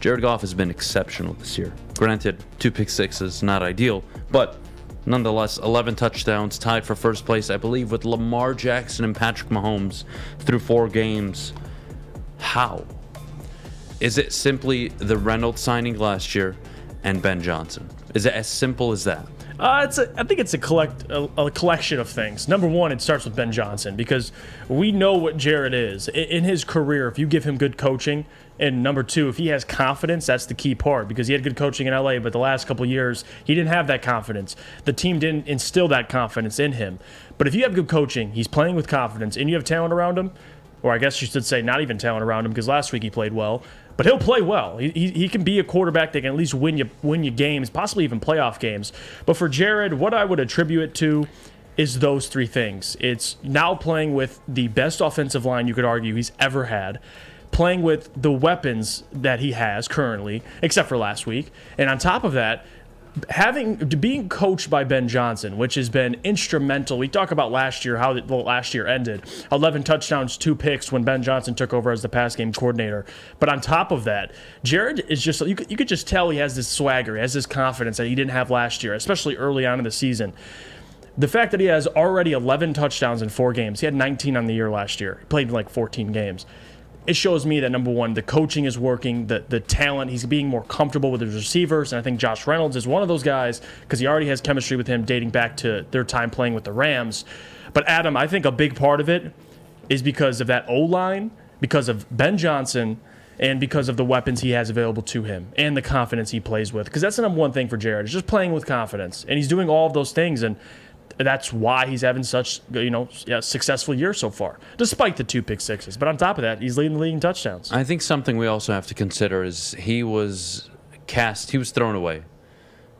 Jared Goff has been exceptional this year. Granted, 2 pick sixes, not ideal, but nonetheless, 11 touchdowns, tied for first place, I believe, with Lamar Jackson and Patrick Mahomes through 4 games. How? Is it simply the Reynolds signing last year and Ben Johnson? Is it as simple as that? I think it's a collection of things. Number one, it starts with Ben Johnson because we know what Jared is. In his career, if you give him good coaching, and number two, if he has confidence, that's the key part because he had good coaching in LA, but the last couple of years, he didn't have that confidence. The team didn't instill that confidence in him. But if you have good coaching, he's playing with confidence, and you have talent around him, or I guess you should say not even talent around him because last week he played well, but he'll play well. He can be a quarterback that can at least win you games, possibly even playoff games. But for Jared, what I would attribute it to is those 3 things. It's now playing with the best offensive line you could argue he's ever had, playing with the weapons that he has currently, except for last week, and on top of that, being coached by Ben Johnson, which has been instrumental. We talk about last year, how the last year ended. 11 touchdowns, 2 picks when Ben Johnson took over as the pass game coordinator. But on top of that, Jared is just, you could just tell he has this swagger, he has this confidence that he didn't have last year, especially early on in the season. The fact that he has already 11 touchdowns in 4 games, he had 19 on the year last year. He played like 14 games. It shows me that, number one, the coaching is working, the talent, he's being more comfortable with his receivers, and I think Josh Reynolds is one of those guys because he already has chemistry with him dating back to their time playing with the Rams. But Adam, I think a big part of it is because of that O-line, because of Ben Johnson, and because of the weapons he has available to him and the confidence he plays with. Because that's the number one thing for Jared, is just playing with confidence. And he's doing all of those things, and that's why he's having such successful year so far, despite the 2 pick sixes. But on top of that, he's leading the league in touchdowns. I think something we also have to consider is he was thrown away.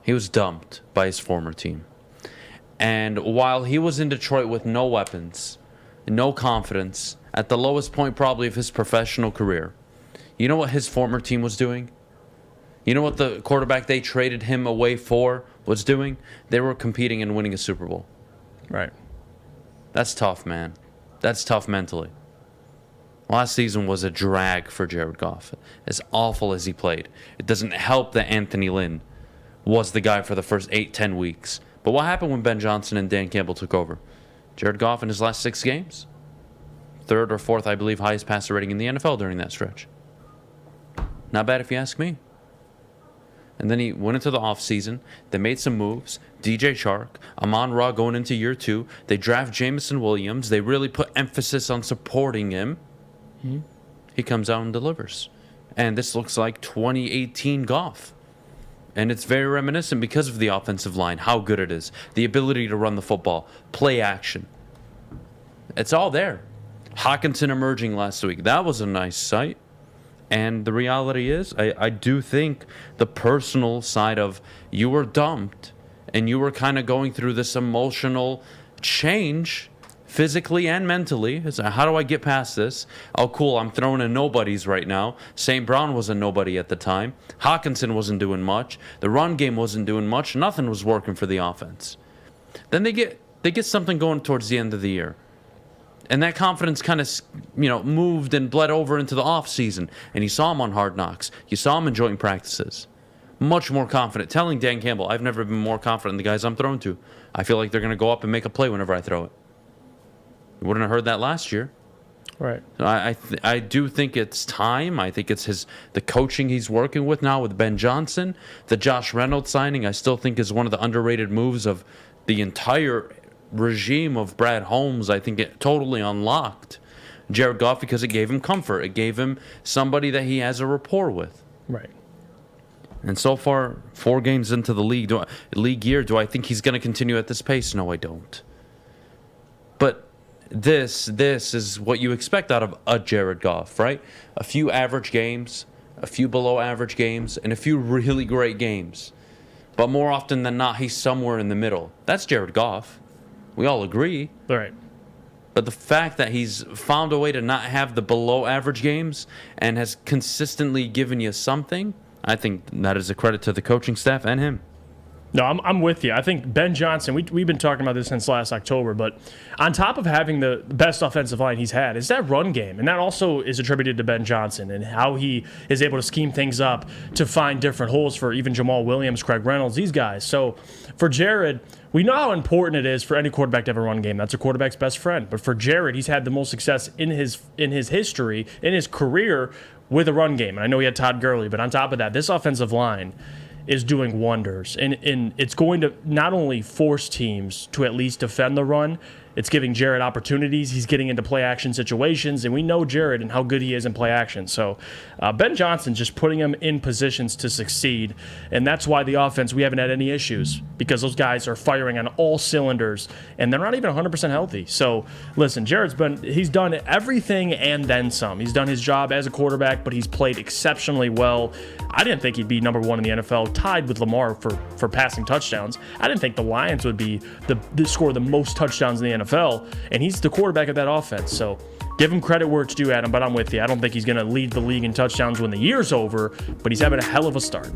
He was dumped by his former team. And while he was in Detroit with no weapons, no confidence, at the lowest point probably of his professional career, you know what his former team was doing? You know what the quarterback they traded him away for was doing? They were competing and winning a Super Bowl. Right. That's tough, man. That's tough mentally. Last season was a drag for Jared Goff. As awful as he played, it doesn't help that Anthony Lynn was the guy for the first 8-10 weeks. But what happened when Ben Johnson and Dan Campbell took over? Jared Goff in his last 6 games? 3rd or 4th, I believe, highest passer rating in the NFL during that stretch. Not bad if you ask me. And then he went into the offseason. They made some moves. DJ Chark, Amon-Ra going into year 2. They draft Jameson Williams. They really put emphasis on supporting him. Mm-hmm. He comes out and delivers. And this looks like 2018 Goff. And it's very reminiscent because of the offensive line, how good it is. The ability to run the football, play action. It's all there. Hockenson emerging last week. That was a nice sight. And the reality is, I do think the personal side of you were dumped and you were kind of going through this emotional change physically and mentally. It's like, how do I get past this? Oh, cool, I'm throwing in nobodies right now. St. Brown was a nobody at the time. Hockenson wasn't doing much. The run game wasn't doing much. Nothing was working for the offense. Then they get something going towards the end of the year. And that confidence kind of, moved and bled over into the offseason. And you saw him on Hard Knocks. You saw him in joint practices. Much more confident. Telling Dan Campbell, I've never been more confident in the guys I'm throwing to. I feel like they're going to go up and make a play whenever I throw it. You wouldn't have heard that last year. Right. So I do think it's time. I think it's the coaching he's working with now with Ben Johnson. The Josh Reynolds signing, I still think, is one of the underrated moves of the entire regime of Brad Holmes. I think it totally unlocked Jared Goff because it gave him comfort. It gave him somebody that he has a rapport with. Right. And so far, 4 games into the league year, do I think he's going to continue at this pace? No, I don't. But this is what you expect out of a Jared Goff, right? A few average games, a few below average games, and a few really great games. But more often than not, he's somewhere in the middle. That's Jared Goff. We all agree. Right. But the fact that he's found a way to not have the below average games and has consistently given you something, I think that is a credit to the coaching staff and him. No, I'm with you. I think Ben Johnson, we've been talking about this since last October, but on top of having the best offensive line he's had is that run game. And that also is attributed to Ben Johnson and how he is able to scheme things up to find different holes for even Jamal Williams, Craig Reynolds, these guys. So for Jared, we know how important it is for any quarterback to have a run game. That's a quarterback's best friend. But for Jared, he's had the most success in his history, in his career with a run game. And I know he had Todd Gurley, but on top of that, this offensive line is doing wonders. And it's going to not only force teams to at least defend the run, it's giving Jared opportunities. He's getting into play action situations, and we know Jared and how good he is in play action. So Ben Johnson's just putting him in positions to succeed, and that's why the offense, we haven't had any issues because those guys are firing on all cylinders, and they're not even 100% healthy. So listen, he's done everything and then some. He's done his job as a quarterback, but he's played exceptionally well. I didn't think he'd be number one in the NFL, tied with Lamar for passing touchdowns. I didn't think the Lions would be score the most touchdowns in the NFL, and he's the quarterback of that offense. So give him credit where it's due, Adam, but I'm with you. I don't think he's going to lead the league in touchdowns when the year's over, but he's having a hell of a start.